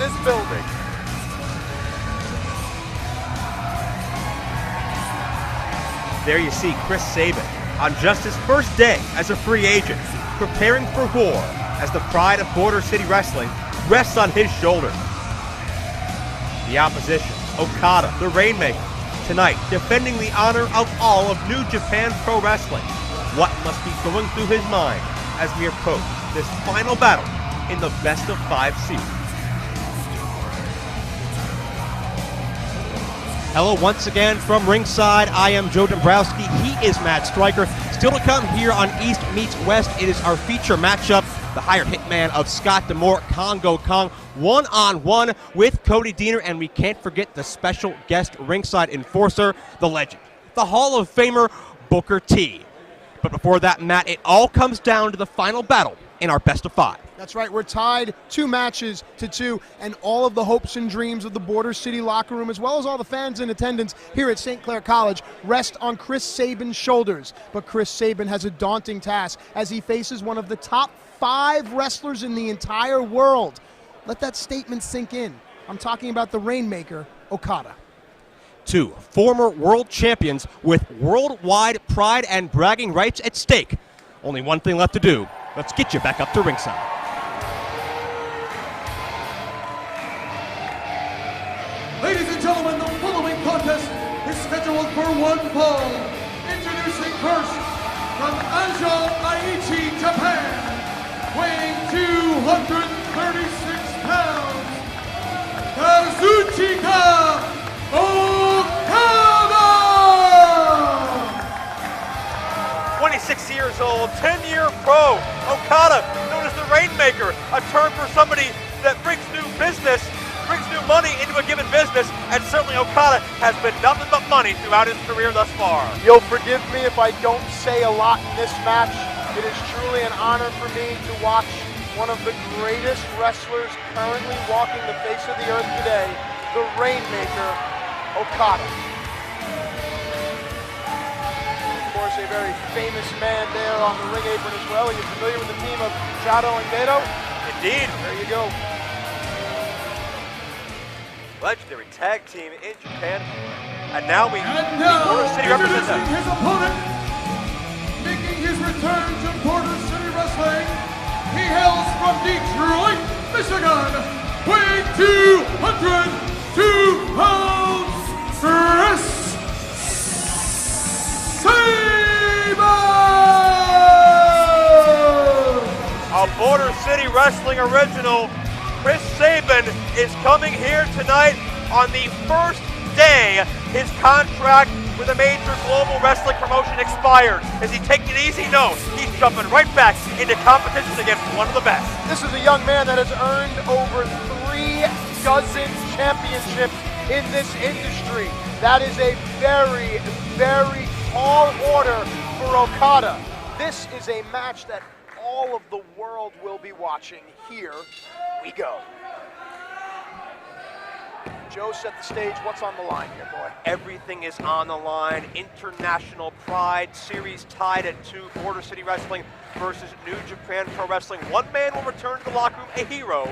this building. There you see Chris Sabin on just his first day as a free agent, preparing for war as the pride of Border City Wrestling rests on his shoulders. The opposition, Okada, the Rainmaker, tonight defending the honor of all of New Japan Pro Wrestling. What must be going through his mind as we approach this final battle in the best of 5 series? Hello once again from ringside. I am Joe Dombrowski. He is Matt Stryker. Still to come here on East Meets West, it is our feature matchup. The hired hitman of Scott D'Amore, Congo Kong, one-on-one with Cody Deaner, and we can't forget the special guest ringside enforcer, the legend, the Hall of Famer, Booker T. But before that, Matt, it all comes down to the final battle in our best of 5. That's right, we're tied 2 matches to 2, and all of the hopes and dreams of the Border City locker room, as well as all the fans in attendance here at St. Clair College, rest on Chris Sabin's shoulders. But Chris Sabin has a daunting task as he faces one of the top 5 wrestlers in the entire world. Let that statement sink in. I'm talking about the Rainmaker, Okada. 2 former world champions with worldwide pride and bragging rights at stake. Only one thing left to do. Let's get you back up to ringside. Ladies and gentlemen, the following contest is scheduled for 1 fall. Introducing first, from Ajo Aichi, Japan, weighing 236 pounds, Kazuchika Okada! 26 years old, 10-year pro, Okada, known as the Rainmaker, a term for somebody that brings new business, brings new money into a given business, and certainly Okada has been nothing but money throughout his career thus far. You'll forgive me if I don't say a lot in this match. It is truly an honor for me to watch one of the greatest wrestlers currently walking the face of the earth today, the Rainmaker, Okada. Of course, a very famous man there on the ring apron as well. Are you familiar with the team of Jado and Gedo? Indeed. There you go. Legendary tag team in Japan. And now we And now, Border City represents introducing his opponent, making his return to Border City Wrestling, he hails from Detroit, Michigan, weighing 202 pounds, Chris Sabin! a Border City Wrestling original. Chris Sabin is coming here tonight on the first day his contract with a major global wrestling promotion expired. As he takes an easy note, he's jumping right back into competition against one of the best. This is a young man that has earned over 3 dozen championships in this industry. That is a very, very tall order for Okada. This is a match that all of the world will be watching. Here we go. Joe, set the stage. What's on the line here, boy? Everything is on the line. International Pride Series tied at 2. Border City Wrestling versus New Japan Pro Wrestling. One man will return to the locker room a hero.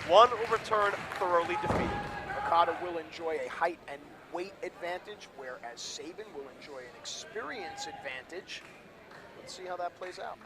One will return thoroughly defeated. Okada will enjoy a height and weight advantage, whereas Sabin will enjoy an experience advantage. Let's see how that plays out.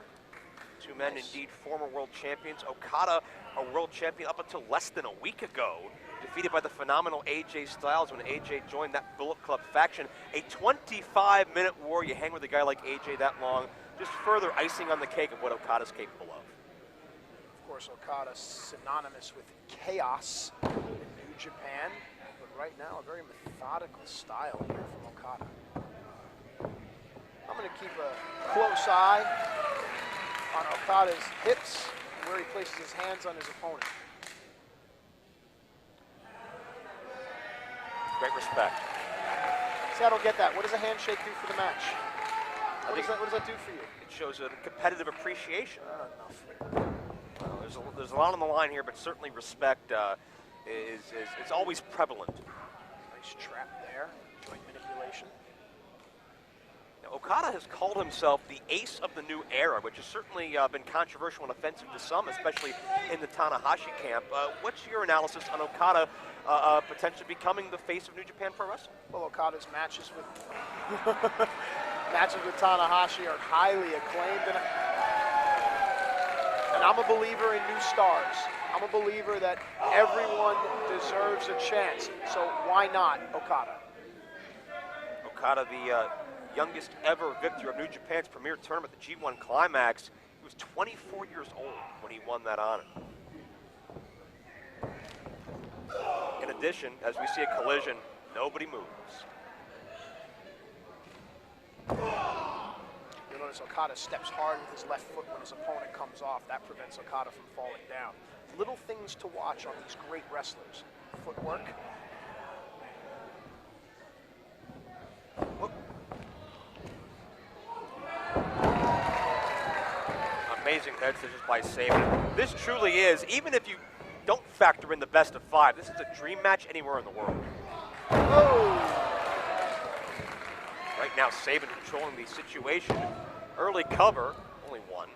2 men indeed former world champions. Okada, a world champion up until less than a week ago, defeated by the phenomenal AJ Styles when AJ joined that Bullet Club faction. A 25-minute war. You hang with a guy like AJ that long, just further icing on the cake of what Okada's capable of. Of course, Okada synonymous with chaos in New Japan, but right now a very methodical style here from Okada. I'm going to keep a close eye on Okada's hips, where he places his hands on his opponent. Great respect. See, I don't get that. What does a handshake do for the match? What does that do for you? It shows a competitive appreciation. Enough. Well, there's a lot on the line here, but certainly respect is always prevalent. Nice trap there. Joint manipulation. Okada has called himself the ace of the new era, which has certainly been controversial and offensive to some, especially in the Tanahashi camp. What's your analysis on Okada potentially becoming the face of New Japan Pro Wrestling? Well, Okada's matches with Tanahashi are highly acclaimed, and I'm a believer in new stars. I'm a believer that everyone deserves a chance. So why not Okada? Okada, the youngest ever victor of New Japan's premier tournament, the G1 Climax. He was 24 years old when he won that honor. In addition, as we see a collision, nobody moves. You'll notice Okada steps hard with his left foot when his opponent comes off. That prevents Okada from falling down. Little things to watch on these great wrestlers. Footwork. Whoop. Amazing head scissors by Sabin. This truly is, even if you don't factor in the best of 5, this is a dream match anywhere in the world. Oh! Right now, Sabin controlling the situation. Early cover, only one.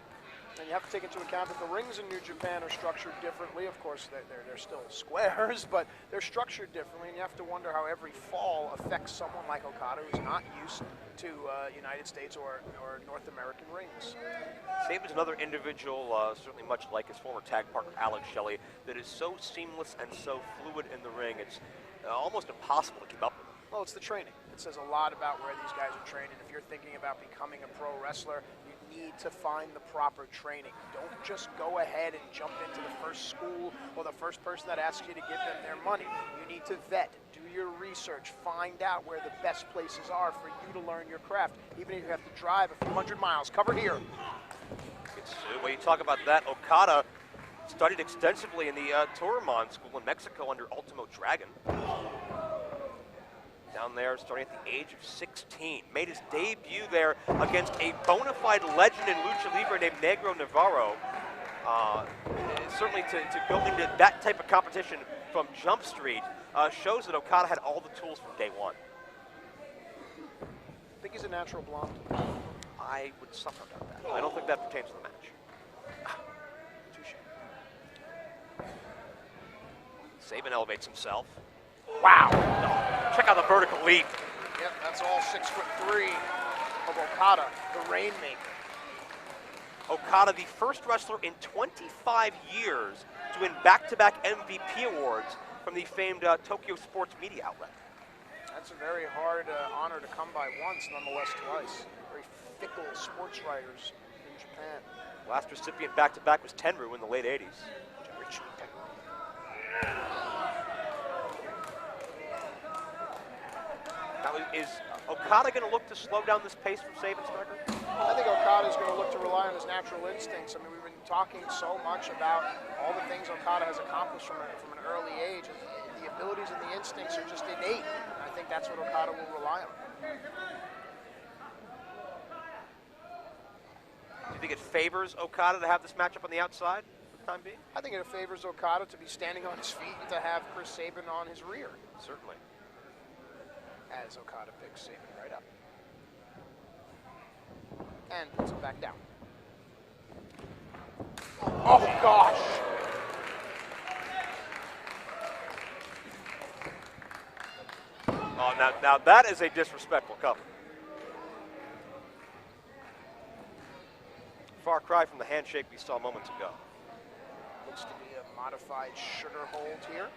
And you have to take into account that the rings in New Japan are structured differently. Of course, they're still squares, but they're structured differently, and you have to wonder how every fall affects someone like Okada, who's not used to United States or North American rings. Sabin's another individual, certainly much like his former tag partner Alex Shelley, that is so seamless and so fluid in the ring, it's almost impossible to keep up with him. Well, it's the training. It says a lot about where these guys are training. If you're thinking about becoming a pro wrestler, you need to find the proper training. Don't just go ahead and jump into the first school or the first person that asks you to give them their money. You need to vet, do your research, find out where the best places are for you to learn your craft. Even if you have to drive a few hundred miles, cover here. When you talk about that, Okada studied extensively in the Tourman school in Mexico under Ultimo Dragon. Down there, starting at the age of 16. Made his debut there against a bona fide legend in Lucha Libre named Negro Navarro. Certainly to go into that type of competition from Jump Street shows that Okada had all the tools from day one. I think he's a natural blonde. I would suffer about that. I don't think that pertains to the match. Touche. Sabin elevates himself. Wow. Check out the vertical leap. Yep, that's all 6'3" of Okada, the Rainmaker. Okada, the first wrestler in 25 years to win back-to-back MVP awards from the famed Tokyo Sports Media outlet. That's a very hard honor to come by once, nonetheless twice. Very fickle sports writers in Japan. Last recipient back-to-back was Tenryu in the late 80s. Now, is Okada going to look to slow down this pace from Sabin, Striker? I think Okada's going to look to rely on his natural instincts. I mean, we've been talking so much about all the things Okada has accomplished from an early age, and the abilities and the instincts are just innate. And I think that's what Okada will rely on. Do you think it favors Okada to have this matchup on the outside for the time being? I think it favors Okada to be standing on his feet and to have Chris Sabin on his rear. Certainly. As Okada picks Sabin right up. And puts him back down. Oh, gosh! Oh, now that is a disrespectful cover. Far cry from the handshake we saw moments ago. Looks to be a modified sugar hold here.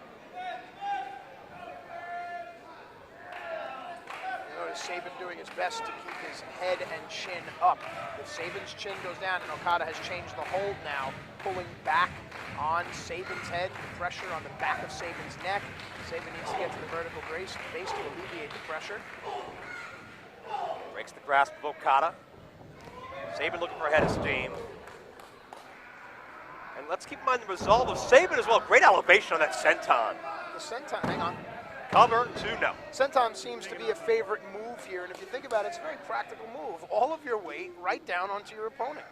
Notice Sabin doing his best to keep his head and chin up. If Sabin's chin goes down, and Okada has changed the hold now, pulling back on Sabin's head, the pressure on the back of Sabin's neck. Sabin needs to get to the vertical base to alleviate the pressure. Breaks the grasp of Okada. Sabin looking for a head of steam. And let's keep in mind the resolve of Sabin as well. Great elevation on that senton. The senton, hang on. Cover, 2-0. Senton seems to be a favorite move here, and if you think about it, it's a very practical move. All of your weight right down onto your opponent.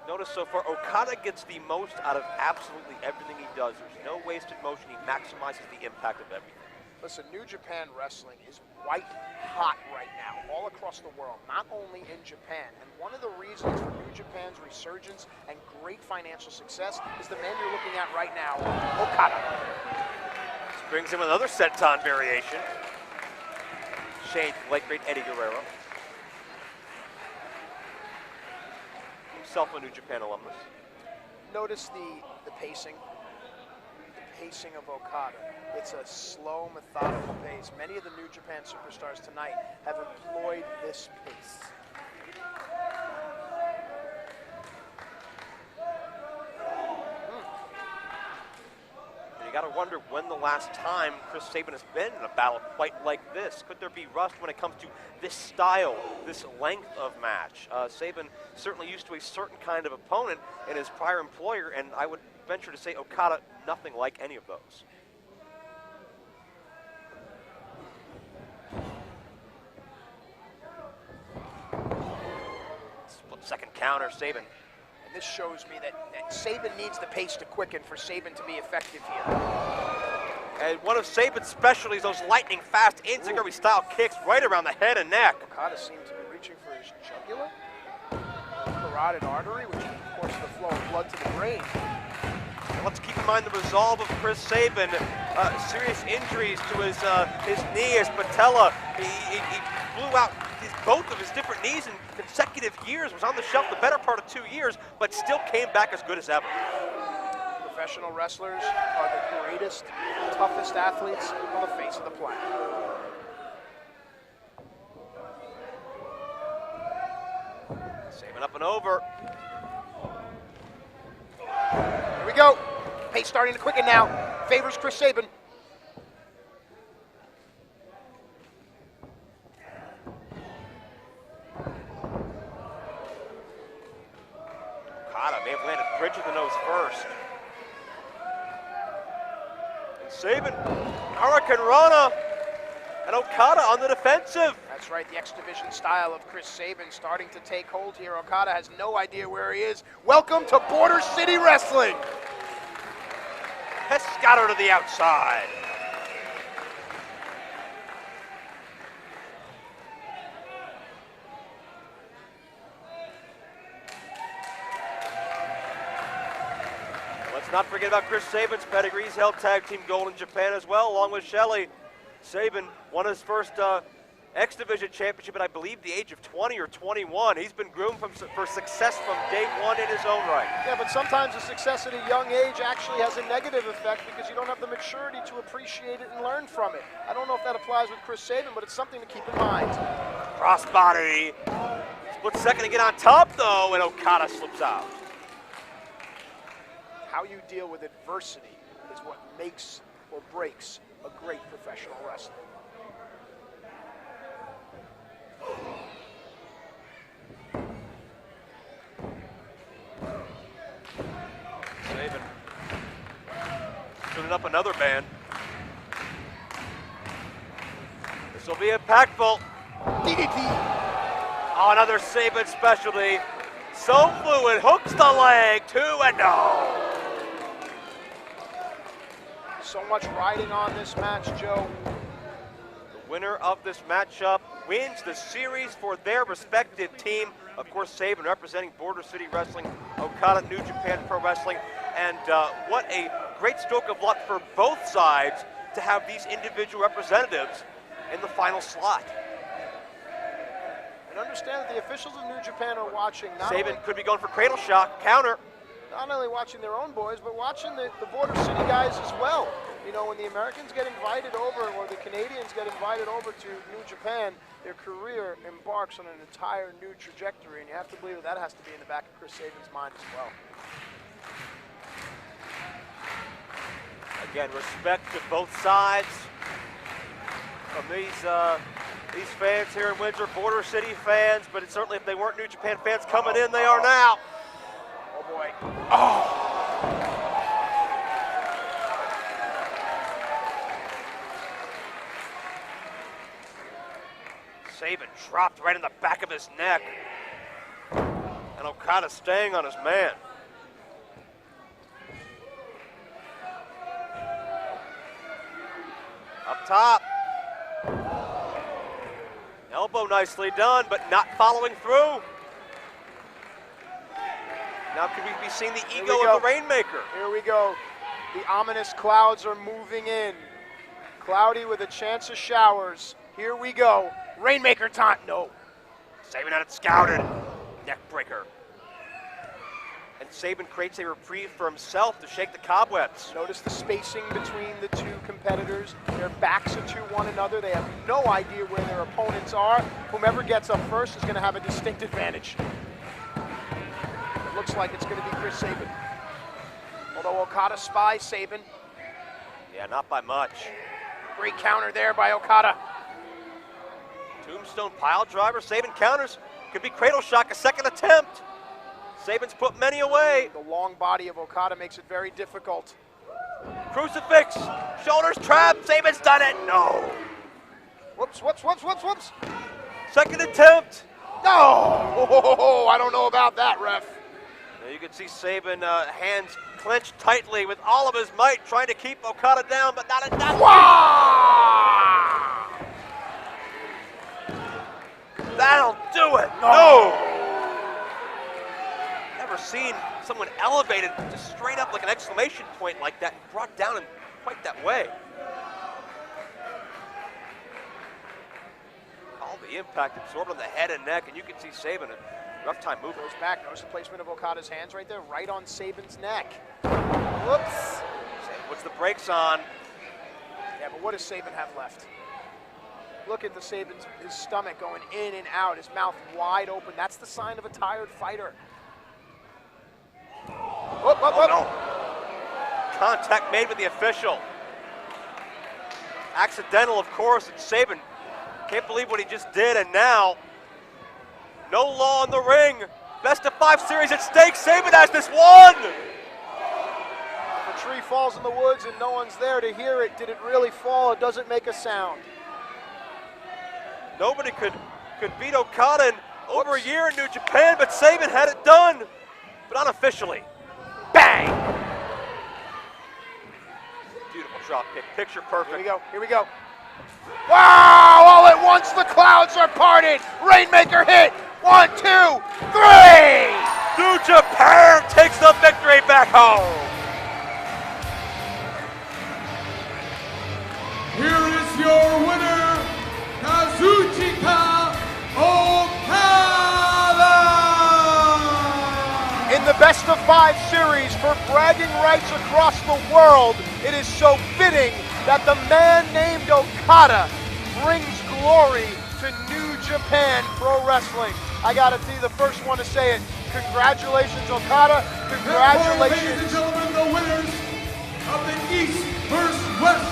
Notice so far, Okada gets the most out of absolutely everything he does. There's no wasted motion. He maximizes the impact of everything. Listen, New Japan Wrestling is white hot right now, all across the world, not only in Japan. And one of the reasons for New Japan's resurgence and great financial success is the man you're looking at right now, Okada. This brings him another senton variation. Shade, late great Eddie Guerrero. Himself a New Japan alumnus. Notice the pacing. The pacing of Okada. It's a slow, methodical pace. Many of the New Japan superstars tonight have employed this pace. You got to wonder when the last time Chris Sabin has been in a battle quite like this. Could there be rust when it comes to this style, this length of match? Sabin certainly used to a certain kind of opponent in his prior employer, and I would venture to say Okada, nothing like any of those. Split second counter, Sabin. And this shows me that Sabin needs the pace to quicken for Sabin to be effective here. And one of Sabin's specialties, those lightning fast enziguri style kicks right around the head and neck. Okada seemed to be reaching for his jugular, carotid artery, which is, of course, the flow of blood to the brain. And let's keep in mind the resolve of Chris Sabin. Serious injuries to his knee, his patella. He blew out both of his different knees in consecutive years, was on the shelf the better part of 2 years, but still came back as good as ever. Professional wrestlers are the greatest, toughest athletes on the face of the planet. Sabin up and over. Here we go. Pace starting to quicken now. Favors Chris Sabin. Okada may have landed bridge of the nose first. And Sabin, Hurricane Rana, and Okada on the defensive. That's right, the X Division style of Chris Sabin starting to take hold here. Okada has no idea where he is. Welcome to Border City Wrestling. Pescado to the outside. Let's not forget about Chris Sabin's pedigree. He's held tag team gold in Japan as well, along with Shelley. Sabin won his first X Division championship at, I believe, the age of 20 or 21. He's been groomed for success from day one in his own right. Yeah, but sometimes the success at a young age actually has a negative effect because you don't have the maturity to appreciate it and learn from it. I don't know if that applies with Chris Sabin, but it's something to keep in mind. Crossbody. Split second to get on top, though, and Okada slips out. How you deal with adversity is what makes or breaks a great professional wrestler. Sabin tuning up another band. This will be impactful. DDT. Oh, another Sabin specialty. So fluid, hooks the leg, 2-0. So much riding on this match, Joe. The winner of this matchup wins the series for their respective team. Of course, Sabin representing Border City Wrestling, Okada, New Japan Pro Wrestling. And what a great stroke of luck for both sides to have these individual representatives in the final slot. And understand that the officials of New Japan are watching. Sabin could be going for cradle shock, counter. Not only watching their own boys, but watching the Border City guys as well. You know, when the Americans get invited over, or the Canadians get invited over to New Japan, their career embarks on an entire new trajectory, and you have to believe that has to be in the back of Chris Sabin's mind as well. Again, respect to both sides from these fans here in Windsor, Border City fans, but it's certainly if they weren't New Japan fans coming in, they are now. Oh boy. Oh! Sabin dropped right in the back of his neck. And Okada staying on his man. Up top. Elbow nicely done, but not following through. Now could we be seeing the ego of the Rainmaker? Here we go. The ominous clouds are moving in. Cloudy with a chance of showers. Here we go. Rainmaker time. No. Sabin had it scouted. Neck breaker. And Sabin creates a reprieve for himself to shake the cobwebs. Notice the spacing between the two competitors. Their backs are to one another. They have no idea where their opponents are. Whomever gets up first is going to have a distinct advantage. It looks like it's going to be Chris Sabin. Although Okada spies Sabin. Yeah, not by much. Great counter there by Okada. Tombstone pile driver. Sabin counters. Could be cradle shock, a second attempt. Sabin's put many away. The long body of Okada makes it very difficult. Crucifix. Shoulders trapped. Sabin's done it. No. Whoops, whoops, whoops, whoops, whoops. Second attempt. No! Oh, I don't know about that, ref. Now you can see Sabin, hands clenched tightly with all of his might, trying to keep Okada down, but not enough. Wow! That'll do it. No! Never seen someone elevated just straight up like an exclamation point like that and brought down in quite that way. All the impact absorbed on the head and neck, and you can see Sabin, a rough time moving. Goes back, notice the placement of Okada's hands right there, right on Sabin's neck. Whoops. Sabin puts the brakes on. Yeah, but what does Sabin have left? Look at his stomach going in and out, his mouth wide open. That's the sign of a tired fighter. Whoop, whoop, whoop. No. Contact made with the official. Accidental, of course, and Sabin can't believe what he just did, and now no law in the ring. Best of 5 series at stake. Sabin has this one. If a tree falls in the woods and no one's there to hear it, did it really fall? It doesn't make a sound. Nobody could beat Okada in over a year in New Japan, but Sabin had it done, but unofficially. Bang! Beautiful drop kick, picture perfect. Here we go, here we go. Wow, all at once the clouds are parted. Rainmaker hit, 1, 2, 3! New Japan takes the victory back home. Here is your winner, Kazuchika Okada! In the best of 5 series for bragging rights across the world, it is so fitting that the man named Okada brings glory to New Japan Pro Wrestling. I gotta be the first one to say it. Congratulations, Okada. Congratulations. Ladies and gentlemen, the winners of the East vs. West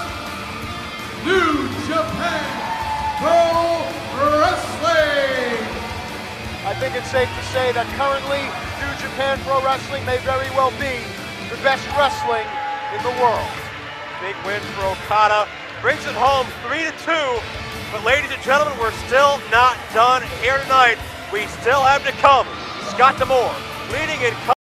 New Japan Pro Wrestling. I think it's safe to say that currently New Japan Pro Wrestling may very well be the best wrestling in the world. Big win for Okada. Brings it home 3-2. But ladies and gentlemen, we're still not done here tonight. We still have to come. Scott D'Amore leading in